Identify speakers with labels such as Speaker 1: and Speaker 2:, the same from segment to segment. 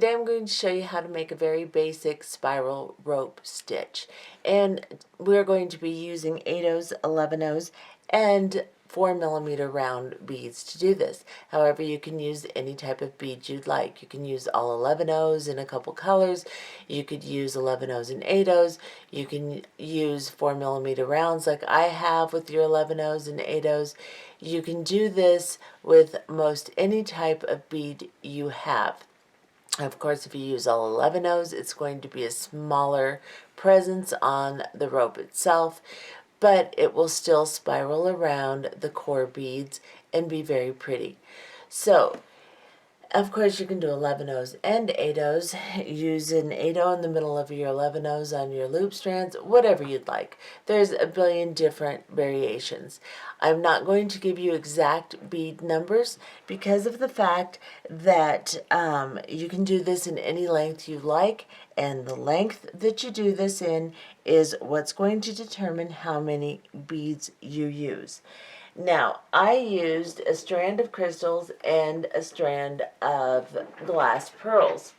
Speaker 1: Today I'm going to show you how to make a very basic spiral rope stitch. And we're going to be using 8/0s, 11/0s, and 4mm round beads to do this. However, you can use any type of bead you'd like. You can use all 11/0s in a couple colors. You could use 11/0s and 8/0s. You can use 4mm rounds like I have with your 11/0s and 8/0s. You can do this with most any type of bead you have. Of course, if you use all 11/0s, it's going to be a smaller presence on the rope itself, but it will still spiral around the core beads and be very pretty. So, of course, you can do 11/0s and 8/0s. Use an 8/0 in the middle of your 11/0s on your loop strands, whatever you'd like. There's a billion different variations. I'm not going to give you exact bead numbers because of the fact that you can do this in any length you like, and the length that you do this in is what's going to determine how many beads you use. Now, I used a strand of crystals and a strand of glass pearls,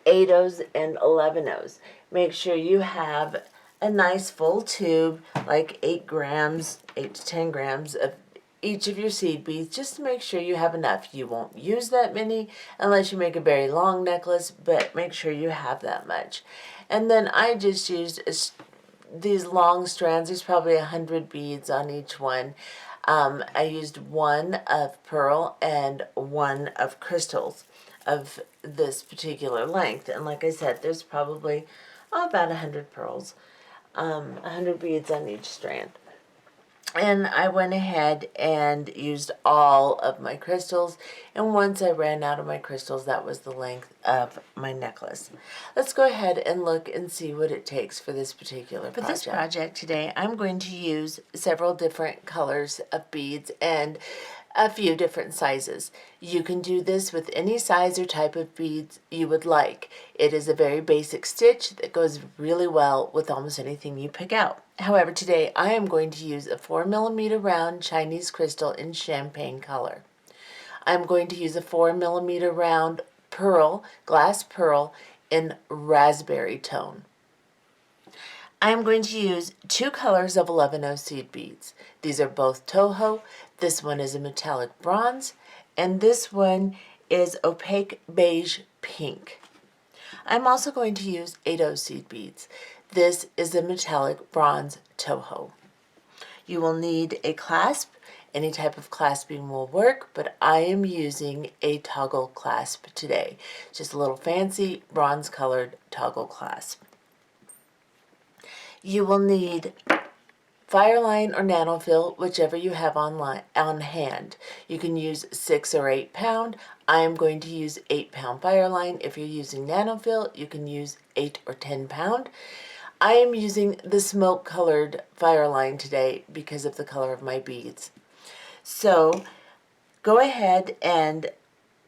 Speaker 1: 8/0s and 11/0s. Make sure you have a nice full tube, like 8 grams, 8 to 10 grams of each of your seed beads, just to make sure you have enough. You won't use that many unless you make a very long necklace, but make sure you have that much. And then I just used these long strands. There's probably 100 beads on each one. I used one of pearl and one of crystals of this particular length. And like I said, there's probably about 100 pearls, 100 beads on each strand. And I went ahead and used all of my crystals, and once I ran out of my crystals, that was the length of my necklace. Let's go ahead and look and see what it takes for this particular project. For this project today, I'm going to use several different colors of beads and a few different sizes. You can do this with any size or type of beads you would like. It is a very basic stitch that goes really well with almost anything you pick out. However, today I am going to use a 4mm round Chinese crystal in champagne color. I'm going to use a 4mm round pearl, glass pearl, in raspberry tone. I'm going to use 2 colors of 11/0 seed beads. These are both Toho. This one is a metallic bronze, and this one is opaque beige pink. I'm also going to use 8/0 seed beads. This is a metallic bronze Toho. You will need a clasp. Any type of clasping will work, but I am using a toggle clasp today. Just a little fancy bronze colored toggle clasp. You will need Fireline or Nanofill, whichever you have on hand. You can use 6 or 8 pound. I am going to use 8 pound Fireline. If you're using Nanofill, you can use 8 or 10 pound. I am using the smoke colored Fireline today because of the color of my beads. So go ahead and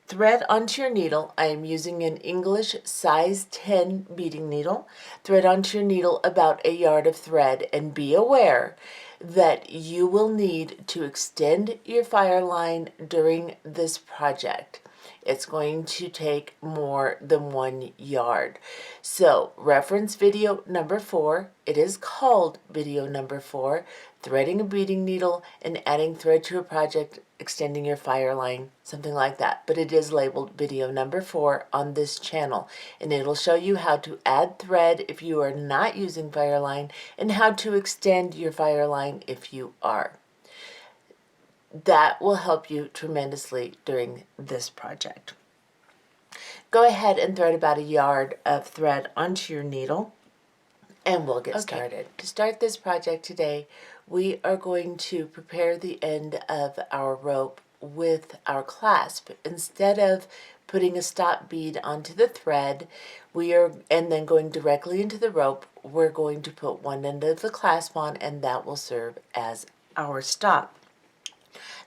Speaker 1: thread onto your needle. I am using an English size 10 beading needle. Thread onto your needle about a yard of thread, and be aware that you will need to extend your Fireline during this project. It's going to take more than 1 yard. So reference video number 4. It is called video number 4, threading a beading needle and adding thread to a project, extending your Fireline, something like that. But it is labeled video number 4 on this channel, and it'll show you how to add thread if you are not using Fireline and how to extend your Fireline if you are. That will help you tremendously during this project. Go ahead and thread about a yard of thread onto your needle, and we'll get started. To start this project today, we are going to prepare the end of our rope with our clasp. Instead of putting a stop bead onto the thread, and then going directly into the rope, we're going to put one end of the clasp on, and that will serve as our stop.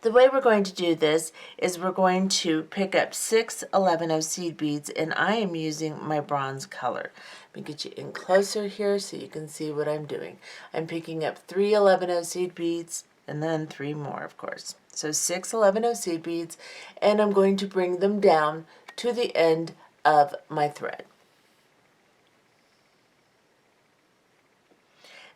Speaker 1: The way we're going to do this is we're going to pick up 6 11/0 seed beads, and I am using my bronze color. Let me get you in closer here so you can see what I'm doing. I'm picking up 3 11/0 seed beads, and then 3 more, of course. So 6 11/0 seed beads, and I'm going to bring them down to the end of my thread.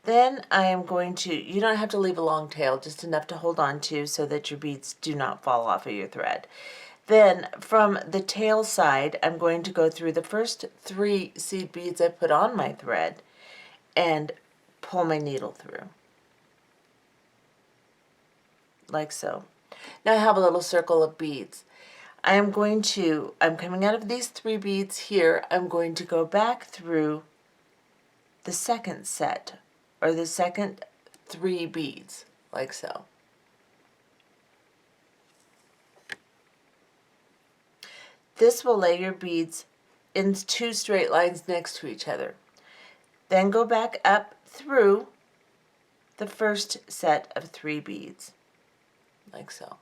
Speaker 1: Then I am going to, you don't have to leave a long tail, just enough to hold on to so that your beads do not fall off of your thread. Then from the tail side, I'm going to go through the first 3 seed beads I put on my thread and pull my needle through, like so. Now I have a little circle of beads. I'm coming out of these 3 beads here, I'm going to go back through the second set, or the second 3 beads, like so. This will lay your beads in 2 straight lines next to each other. Then go back up through the first set of 3 beads, like so.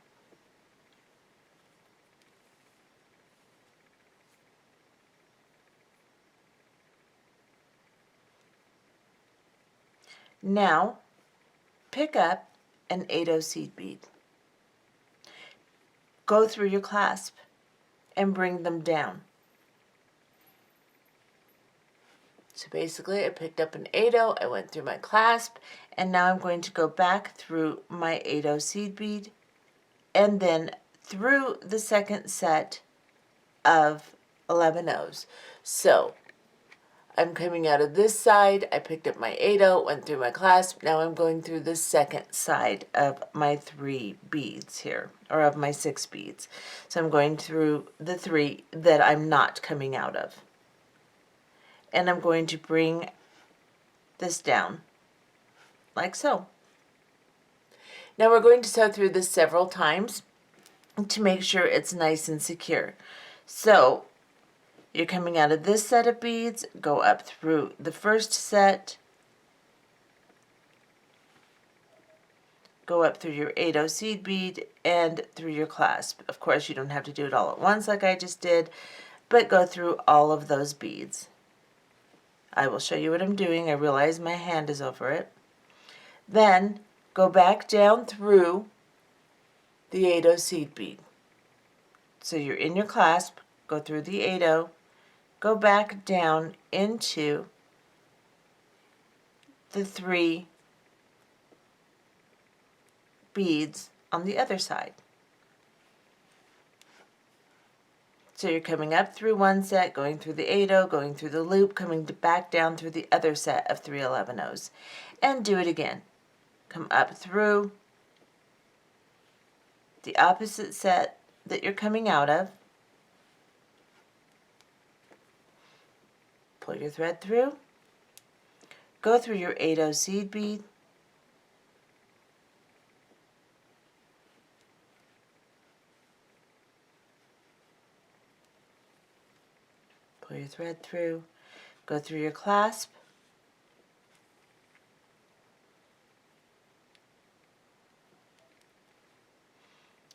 Speaker 1: Now, pick up an 8/0 seed bead. Go through your clasp and bring them down. So basically I picked up an 8/0, I went through my clasp, and now I'm going to go back through my 8/0 seed bead and then through the second set of 11/0s. So I'm coming out of this side, I picked up my 8/0, went through my clasp, now I'm going through the second side of my 3 beads here, or of my 6 beads. So I'm going through the 3 that I'm not coming out of. And I'm going to bring this down, like so. Now we're going to sew through this several times to make sure it's nice and secure. So you're coming out of this set of beads, go up through the first set, go up through your 8/0 seed bead and through your clasp. Of course, you don't have to do it all at once like I just did, but go through all of those beads. I will show you what I'm doing. I realize my hand is over it. Then go back down through the 8/0 seed bead. So you're in your clasp, go through the 8/0, go back down into the 3 beads on the other side. So you're coming up through one set, going through the 8/0, going through the loop, coming back down through the other set of 3 11/0s. And do it again. Come up through the opposite set that you're coming out of. Pull your thread through. Go through your 8/0 seed bead. Pull your thread through. Go through your clasp.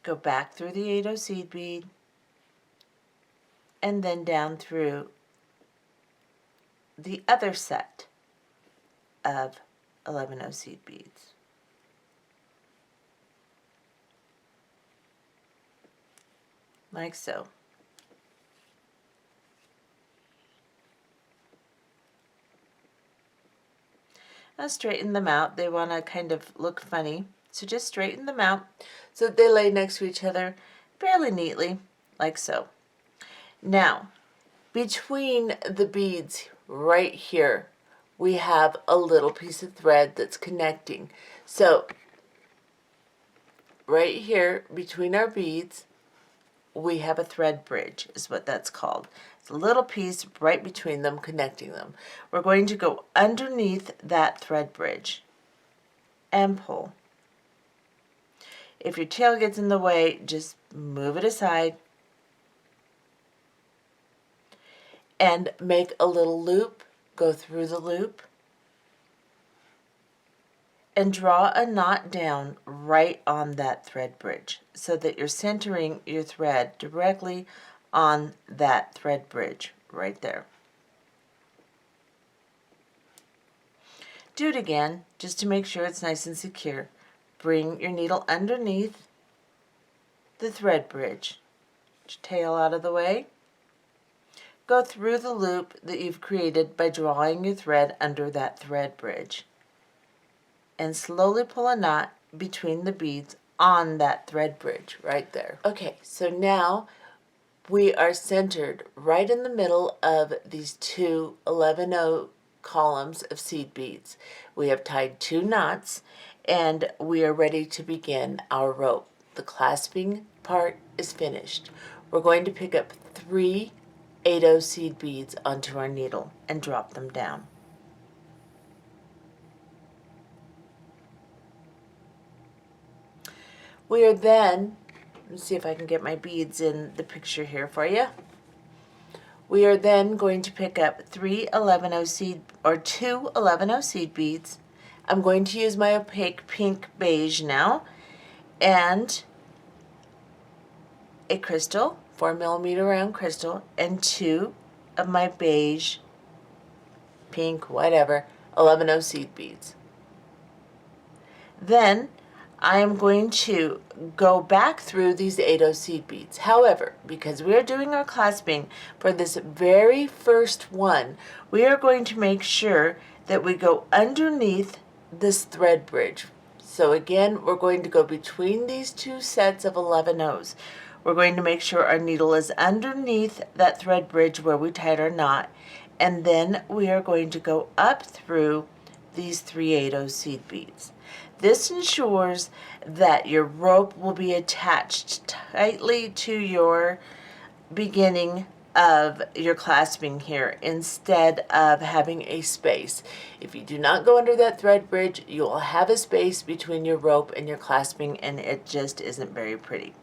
Speaker 1: Go back through the 8/0 seed bead. And then down through the other set of 11/0 seed beads. Like so. Now straighten them out. They want to kind of look funny. So just straighten them out so that they lay next to each other fairly neatly, like so. Now, between the beads right here, we have a little piece of thread that's connecting. So right here between our beads, we have a thread bridge, is what that's called. It's a little piece right between them, connecting them. We're going to go underneath that thread bridge and pull. If your tail gets in the way, just move it aside and make a little loop, go through the loop, and draw a knot down right on that thread bridge so that you're centering your thread directly on that thread bridge right there. Do it again just to make sure it's nice and secure. Bring your needle underneath the thread bridge. Get your tail out of the way. go through the loop that you've created by drawing your thread under that thread bridge. And slowly pull a knot between the beads on that thread bridge right there. Okay, so now we are centered right in the middle of these two 11-0 columns of seed beads. We have tied 2 knots and we are ready to begin our rope. The clasping part is finished. We're going to pick up 3 8-0 seed beads onto our needle and drop them down. We are then, let's see if I can get my beads in the picture here for you. We are then going to pick up 2 11-0 seed beads. I'm going to use my opaque pink beige now, and a crystal, 4mm round crystal, and 2 of my beige, pink, whatever, 11-0 seed beads. Then I am going to go back through these 8-0 seed beads. However, because we are doing our clasping for this very first one, we are going to make sure that we go underneath this thread bridge. So again, we're going to go between these 2 sets of 11-0s. We're going to make sure our needle is underneath that thread bridge where we tied our knot, and then we are going to go up through these 3 8-0 seed beads. This ensures that your rope will be attached tightly to your beginning of your clasping here instead of having a space. If you do not go under that thread bridge, you will have a space between your rope and your clasping, and it just isn't very pretty.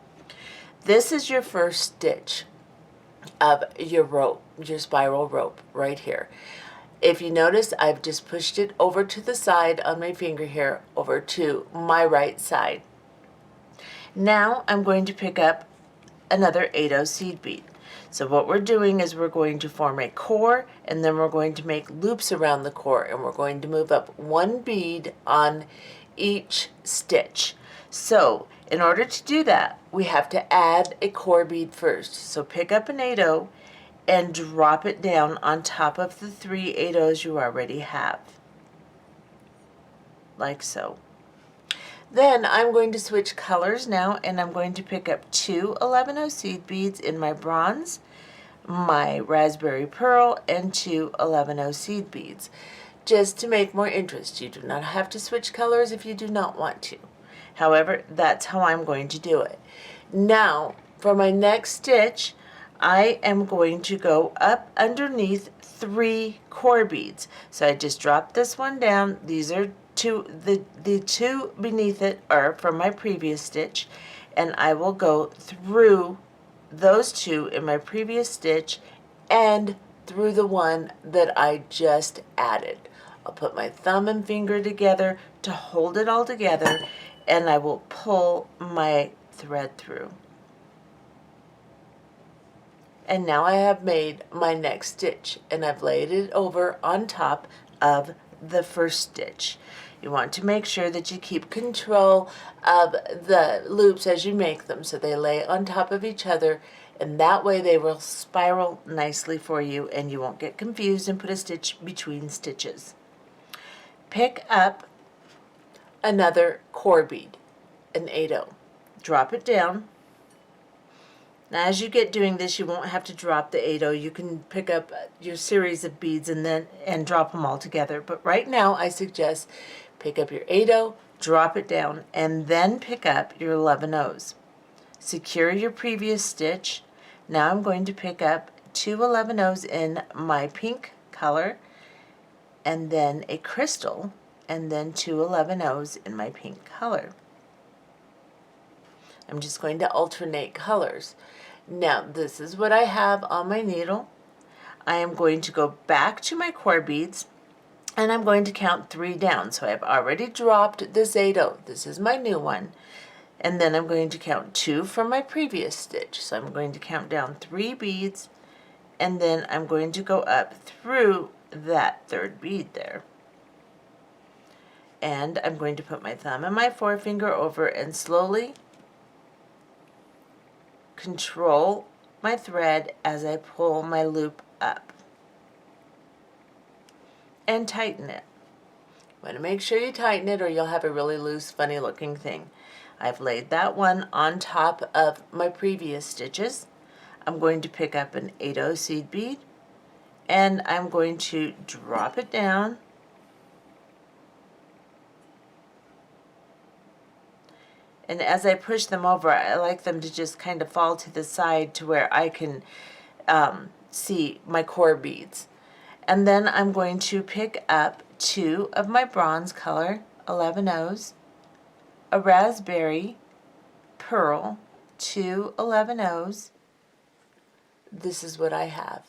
Speaker 1: This is your first stitch of your rope, your spiral rope right here. If you notice, I've just pushed it over to the side on my finger here, over to my right side. Now I'm going to pick up another 8-0 seed bead. So what we're doing is we're going to form a core, and then we're going to make loops around the core, and we're going to move up 1 bead on each stitch. So in order to do that, we have to add a core bead first. So pick up an 8-0 and drop it down on top of the 3 8-0s you already have, like so. Then I'm going to switch colors now, and I'm going to pick up 2 11-0 seed beads in my bronze, my raspberry pearl, and 2 11-0 seed beads, just to make more interest. You do not have to switch colors if you do not want to. However, that's how I'm going to do it. Now, for my next stitch, I am going to go up underneath 3 core beads. So I just dropped this one down. These are the 2 beneath it are from my previous stitch, and I will go through those 2 in my previous stitch and through the one that I just added. I'll put my thumb and finger together to hold it all together, and I will pull my thread through. And now I have made my next stitch, and I've laid it over on top of the first stitch. You want to make sure that you keep control of the loops as you make them, so they lay on top of each other, and that way they will spiral nicely for you, and you won't get confused and put a stitch between stitches. Pick up another core bead, an 8-0. Drop it down. Now, as you get doing this, you won't have to drop the 8-0. You can pick up your series of beads and drop them all together. But right now, I suggest pick up your 8-0, drop it down, and then pick up your 11-0s. Secure your previous stitch. Now I'm going to pick up 2 11-0s in my pink color, and then a crystal, and then 2 11-0s in my pink color. I'm just going to alternate colors. Now, this is what I have on my needle. I am going to go back to my core beads, and I'm going to count 3 down. So I've already dropped this 8-0. This is my new one. And then I'm going to count 2 from my previous stitch. So I'm going to count down 3 beads, and then I'm going to go up through that 3rd bead there. And I'm going to put my thumb and my forefinger over and slowly control my thread as I pull my loop up and tighten it. You want to make sure you tighten it or you'll have a really loose, funny looking thing. I've laid that one on top of my previous stitches. I'm going to pick up an 8/0 seed bead and I'm going to drop it down and as I push them over, I like them to just kind of fall to the side to where I can see my core beads. And then I'm going to pick up 2 of my bronze color 11/0s, a raspberry, pearl, 2 11/0s. This is what I have.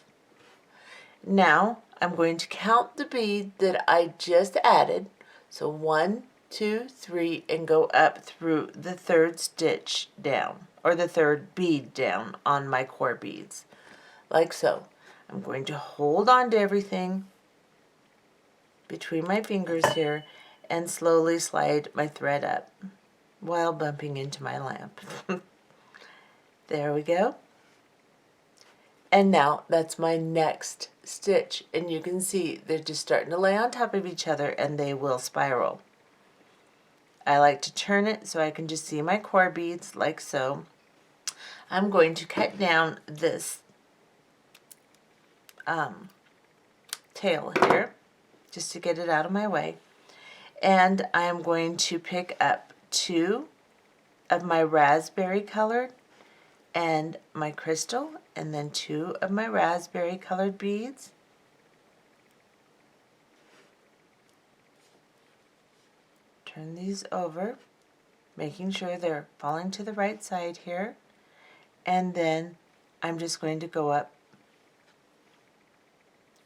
Speaker 1: Now I'm going to count the bead that I just added. So 1, 2, 3, and go up through the 3rd stitch down, or the 3rd bead down on my core beads, like so. I'm going to hold on to everything between my fingers here and slowly slide my thread up while bumping into my lamp. There we go. And now that's my next stitch, and you can see they're just starting to lay on top of each other and they will spiral. I like to turn it so I can just see my core beads like so. I'm going to cut down this tail here just to get it out of my way, and I'm going to pick up 2 of my raspberry colored and my crystal, and then 2 of my raspberry colored beads, turn these over, making sure they're falling to the right side here, and then I'm just going to go up.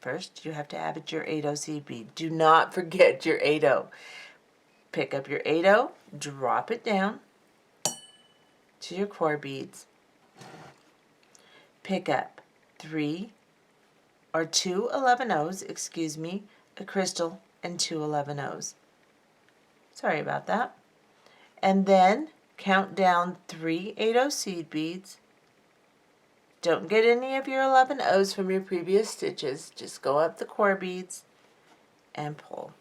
Speaker 1: First, you have to add your 8/0 seed bead. Do not forget your 8/0. Pick up your 8/0, drop it down to your core beads. Pick up 3 or 2 11/0s, excuse me, a crystal and 2 11/0s. Sorry about that. And then count down 3 8/0 seed beads. Don't get any of your 11/0s from your previous stitches. Just go up the core beads and pull.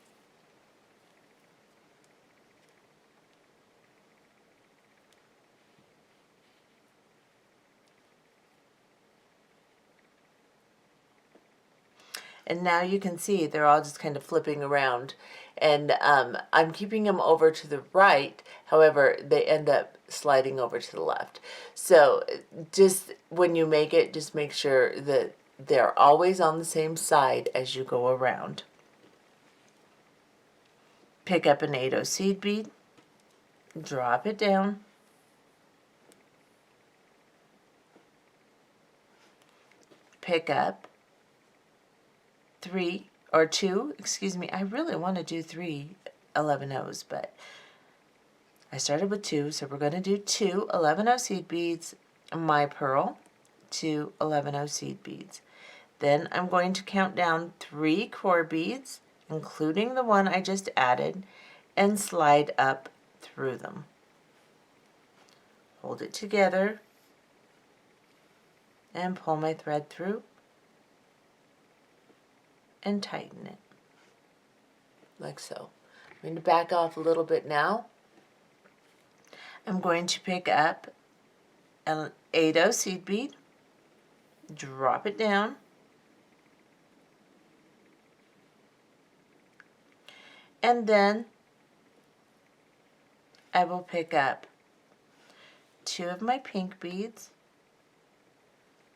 Speaker 1: And now you can see they're all just kind of flipping around, and I'm keeping them over to the right. However, they end up sliding over to the left. So just when you make it, just make sure that they're always on the same side as you go around. Pick up an 8/0 seed bead, drop it down, pick up 3 or 2, excuse me, I really want to do 3 11/0s, but I started with 2, so we're going to do 2 11/0 seed beads, my pearl, 2 11/0 seed beads. Then I'm going to count down 3 core beads, including the one I just added, and slide up through them. Hold it together and pull my thread through and tighten it, like so. I'm going to back off a little bit now. I'm going to pick up an 8/0 seed bead, drop it down, and then I will pick up 2 of my pink beads,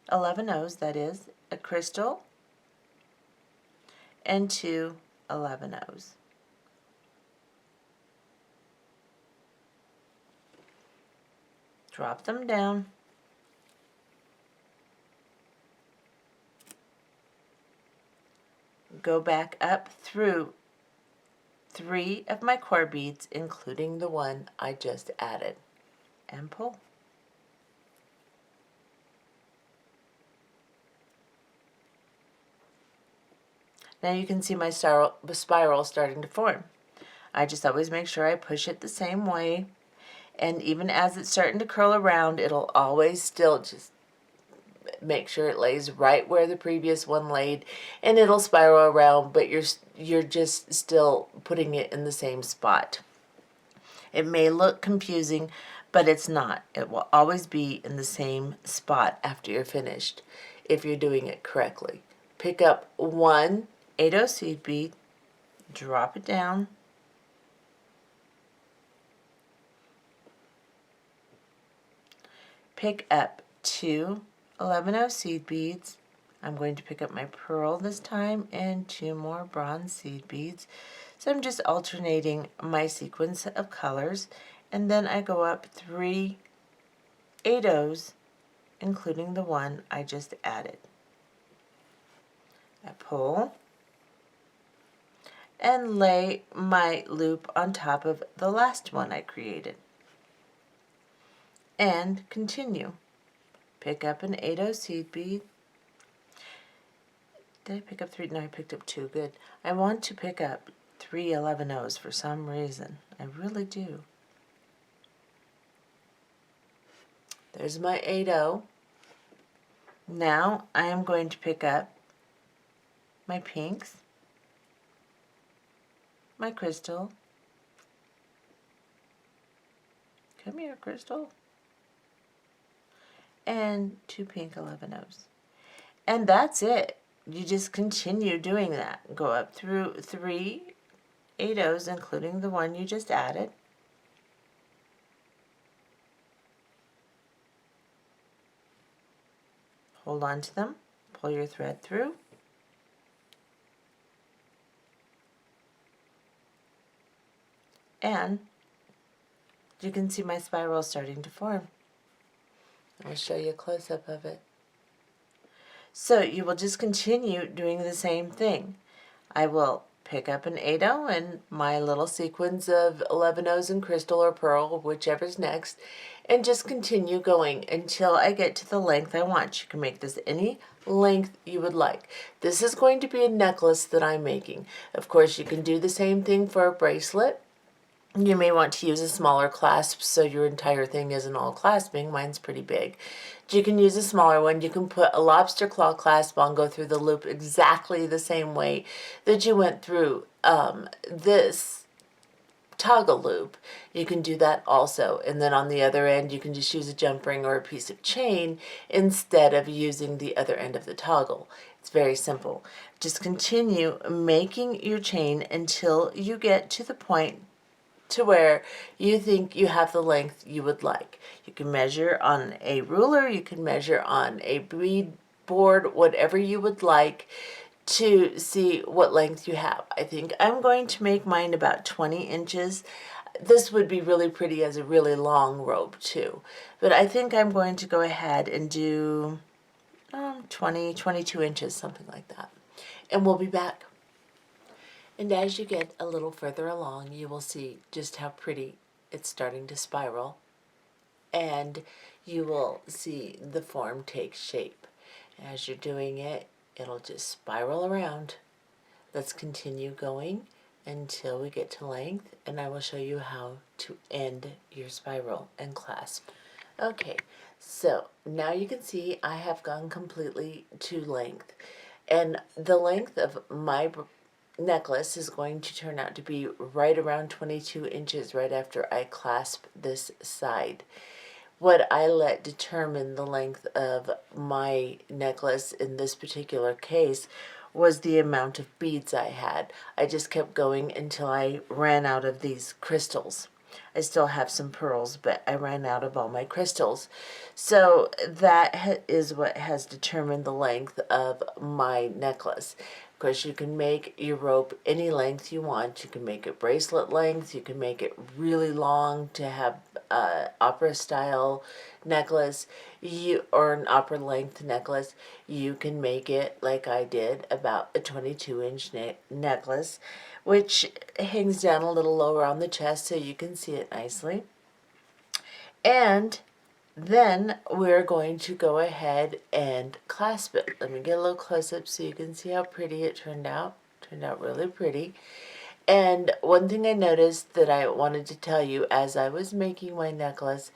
Speaker 1: 11/0s that is, a crystal, and 2 11/0s. Drop them down, go back up through 3 of my core beads, including the one I just added, and pull. Now you can see my spiral starting to form. I just always make sure I push it the same way, and even as it's starting to curl around, it'll always still just it, make sure it lays right where the previous one laid, and it'll spiral around, but you're just still putting it in the same spot. It may look confusing, but it's not. It will always be in the same spot after you're finished if you're doing it correctly. Pick up one 8/0 seed bead, drop it down, pick up two 11/0 seed beads. I'm going to pick up my pearl this time and two more bronze seed beads. So I'm just alternating my sequence of colors, and then I go up 3 8/0s, including the one I just added. I pull and lay my loop on top of the last one I created. And continue. Pick up an 8/0 seed bead. Did I pick up 3? No, I picked up 2. Good. I want to pick up 3 11/0s for some reason. I really do. There's my 8/0. Now I am going to pick up my pinks, my crystal. Come here, crystal. And 2 pink 11/0s. And that's it. You just continue doing that. Go up through 3 8/0s, including the one you just added. Hold on to them, pull your thread through, and you can see my spiral starting to form. I'll show you a close-up of it. So you will just continue doing the same thing. I will pick up an 8/0 and my little sequence of 11/0s and crystal or pearl, whichever's next, and just continue going until I get to the length I want. You can make this any length you would like. This is going to be a necklace that I'm making. Of course, you can do the same thing for a bracelet. You may want to use a smaller clasp so your entire thing isn't all clasping. Mine's pretty big. You can use a smaller one. You can put a lobster claw clasp on, go through the loop exactly the same way that you went through this toggle loop. You can do that also. And then on the other end, you can just use a jump ring or a piece of chain instead of using the other end of the toggle. It's very simple. Just continue making your chain until you get to the point to where you think you have the length you would like. You can measure on a ruler, you can measure on a bead board, whatever you would like to see what length you have. I think I'm going to make mine about 20 inches. This would be really pretty as a really long rope too. But I think I'm going to go ahead and do 22 inches, something like that. And we'll be back. And as you get a little further along, you will see just how pretty it's starting to spiral. And you will see the form take shape. As you're doing it, it'll just spiral around. Let's continue going until we get to length, and I will show you how to end your spiral and clasp. Okay, so now you can see I have gone completely to length. And the length of my necklace is going to turn out to be right around 22 inches right after I clasp this side. What I let determine the length of my necklace in this particular case was the amount of beads I had. I just kept going until I ran out of these crystals. I still have some pearls, but I ran out of all my crystals. So that is what has determined the length of my necklace. Of course, you can make your rope any length you want. You can make it bracelet length. You can make it really long to have opera style necklace, or an opera length necklace. You can make it like I did, about a 22-inch necklace, which hangs down a little lower on the chest so you can see it nicely. And then we're going to go ahead and clasp it. Let me get a little close up so you can see how pretty it turned out. Turned out really pretty. And one thing I noticed that I wanted to tell you as I was making my necklace,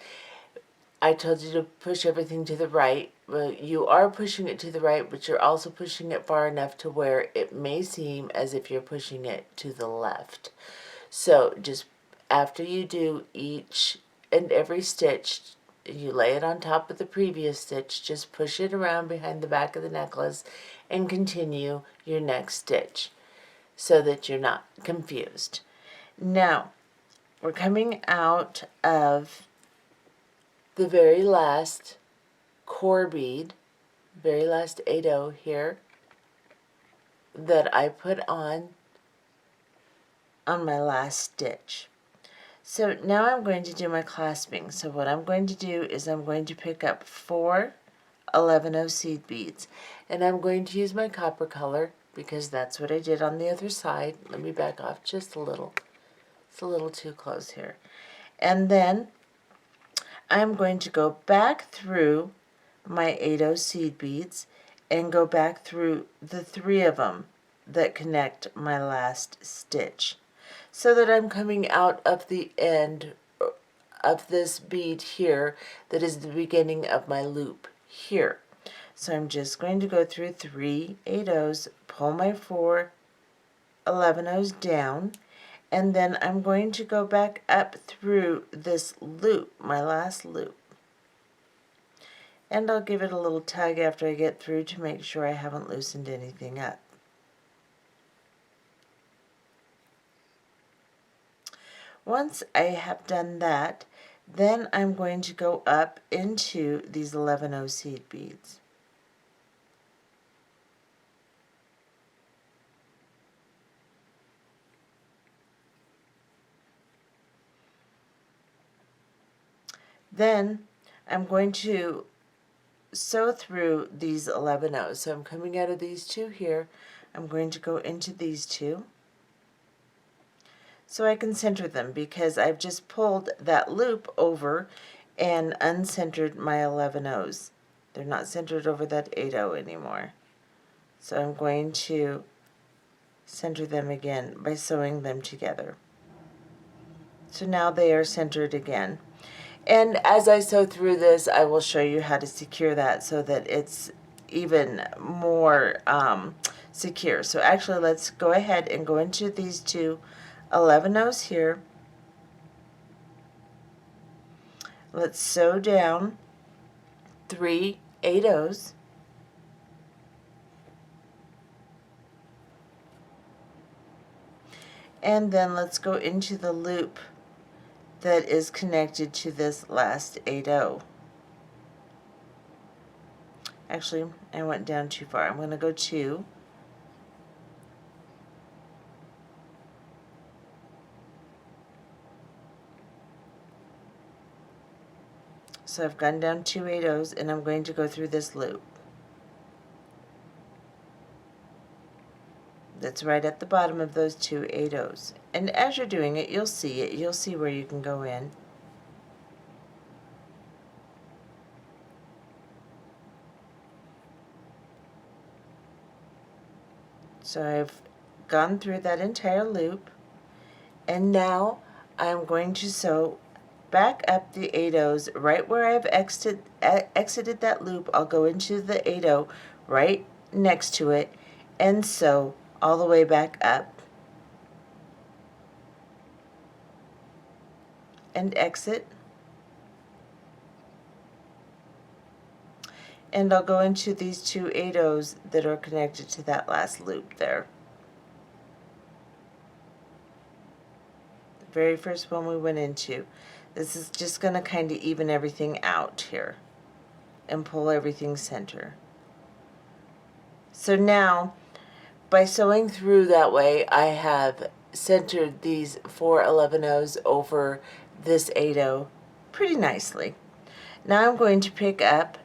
Speaker 1: I told you to push everything to the right. Well, you are pushing it to the right, but you're also pushing it far enough to where it may seem as if you're pushing it to the left. So just after you do each and every stitch, you lay it on top of the previous stitch, just push it around behind the back of the necklace and continue your next stitch so that you're not confused. Now, we're coming out of the very last core bead, very last 8-0 here that I put on my last stitch. So now I'm going to do my clasping. So what I'm going to do is I'm going to pick up 4 11-0 seed beads, and I'm going to use my copper color because that's what I did on the other side. Let me back off just a little. It's a little too close here. And then I'm going to go back through my 8-0 seed beads and go back through the 3 of them that connect my last stitch, so that I'm coming out of the end of this bead here that is the beginning of my loop here. So I'm just going to go through 3 8-0s, pull my 4 11-0s down, and then I'm going to go back up through this loop, my last loop. And I'll give it a little tug after I get through to make sure I haven't loosened anything up. Once I have done that, then I'm going to go up into these 11-0 seed beads. Then I'm going to sew through these 11-0s. So I'm coming out of these 2 here. I'm going to go into these 2 so I can center them, because I've just pulled that loop over and uncentered my 11-0s. They're not centered over that 8-0 anymore. So I'm going to center them again by sewing them together. So now they are centered again. And as I sew through this, I will show you how to secure that so that it's even more secure. So actually, let's go ahead and go into these 2 11-0s here. Let's sew down 3 8-0s. And then let's go into the loop that is connected to this last 8-0. Actually, I went down too far. I'm going to go 2. So I've gone down 2 8-0s, and I'm going to go through this loop. That's right at the bottom of those 2 8-0s. And as you're doing it, you'll see it. You'll see where you can go in. So I've gone through that entire loop, and now I'm going to sew back up the 8-0s right where I've exited that loop. I'll go into the 8-0 right next to it and sew all the way back up and exit. And I'll go into these 2 8-0s that are connected to that last loop there. The very first one we went into. This is just going to kind of even everything out here and pull everything center. So now, by sewing through that way, I have centered these 4 11-0s over this 8-0 pretty nicely. Now I'm going to pick up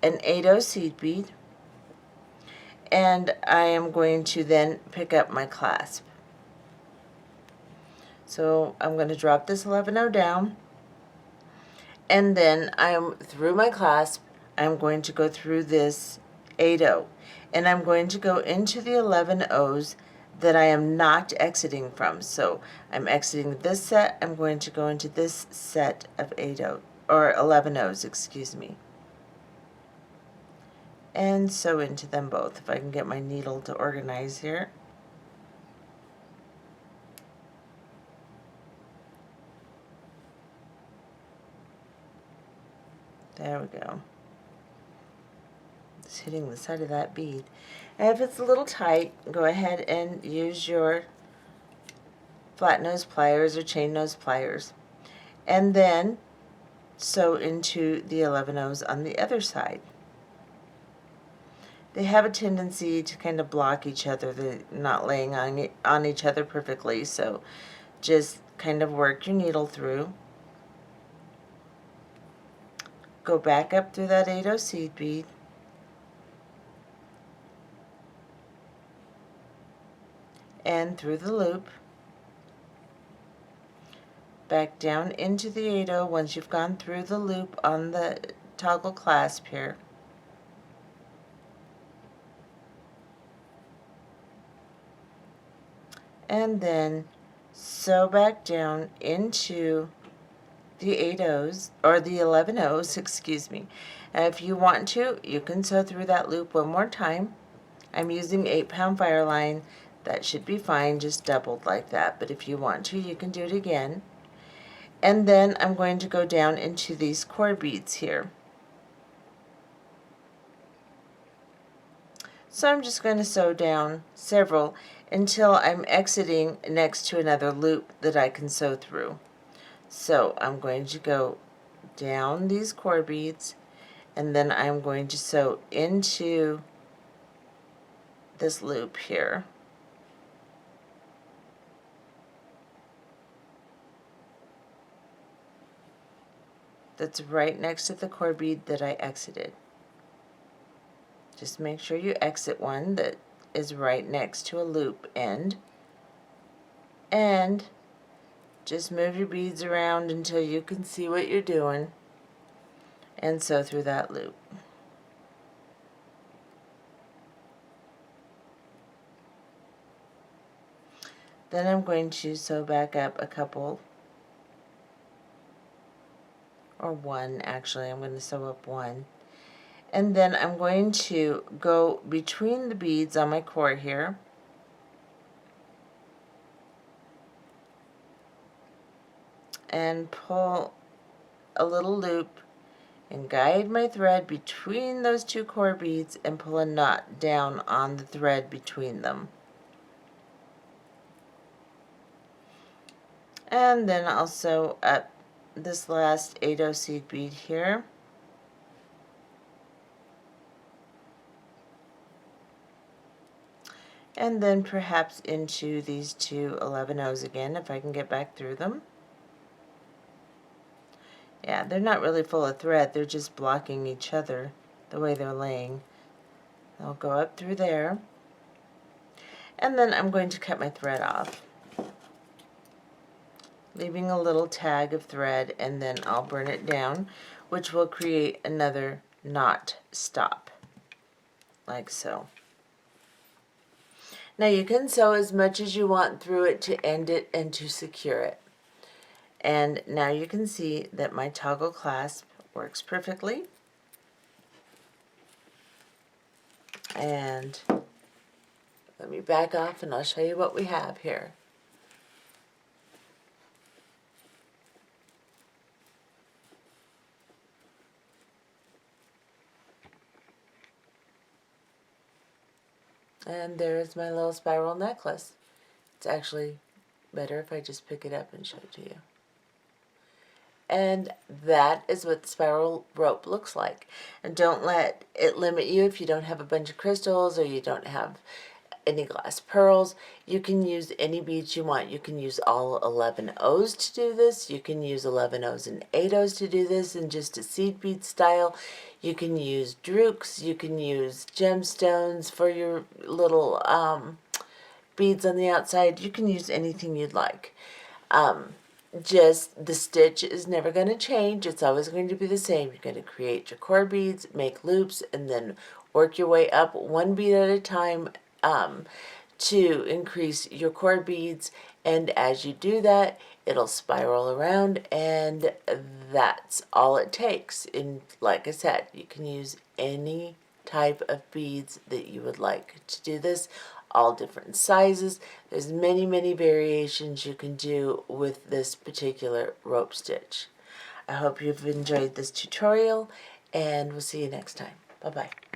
Speaker 1: an 8-0 seed bead, and I am going to then pick up my clasp. So I'm going to drop this 11-0 down, and then I'm through my clasp. I'm going to go through this 8-0, and I'm going to go into the 11-0s that I am not exiting from. So I'm exiting this set. I'm going to go into this set of 8-0 or 11 O's, excuse me. And sew into them both. If I can get my needle to organize here. There we go. Just hitting the side of that bead. And if it's a little tight, go ahead and use your flat nose pliers or chain nose pliers. And then sew into the 11 O's on the other side. They have a tendency to kind of block each other. They're not laying on each other perfectly, so just kind of work your needle through. Go back up through that 8O seed bead. And through the loop. Back down into the 8O once you've gone through the loop on the toggle clasp here. And then sew back down into the 8 O's, or the 11 O's, excuse me. And if you want to, you can sew through that loop one more time. I'm using 8-pound Fireline. That should be fine, just doubled like that. But if you want to, you can do it again. And then I'm going to go down into these core beads here. So I'm just going to sew down several until I'm exiting next to another loop that I can sew through. So I'm going to go down these core beads, and then I'm going to sew into this loop here. That's right next to the core bead that I exited. Just make sure you exit one that is right next to a loop end, and just move your beads around until you can see what you're doing and sew through that loop. Then I'm going to sew back up a couple, or one actually. I'm going to sew up one. And then I'm going to go between the beads on my core here. And pull a little loop and guide my thread between those two core beads and pull a knot down on the thread between them. And then I'll sew up this last 8O seed bead here. And then perhaps into these two 11 O's again if I can get back through them. Yeah, they're not really full of thread, they're just blocking each other the way they're laying. I'll go up through there. And then I'm going to cut my thread off, leaving a little tag of thread, and then I'll burn it down, which will create another knot stop, like so. Now you can sew as much as you want through it to end it and to secure it. And now you can see that my toggle clasp works perfectly. And let me back off and I'll show you what we have here. And there's my little spiral necklace. It's actually better if I just pick it up and show it to you. And that is what the spiral rope looks like. And don't let it limit you if you don't have a bunch of crystals or you don't have any glass pearls. You can use any beads you want. You can use all 11 O's to do this. You can use 11 O's and 8 O's to do this in just a seed bead style. You can use drukes. You can use gemstones for your little beads on the outside. You can use anything you'd like. Just the stitch is never going to change. It's always going to be the same. You're going to create your core beads, make loops, and then work your way up one bead at a time to increase your cord beads, and as you do that, it'll spiral around, and that's all it takes. And like I said, you can use any type of beads that you would like to do this, all different sizes. There's many variations you can do with this particular rope stitch. I hope you've enjoyed this tutorial, and we'll see you next time. Bye-bye.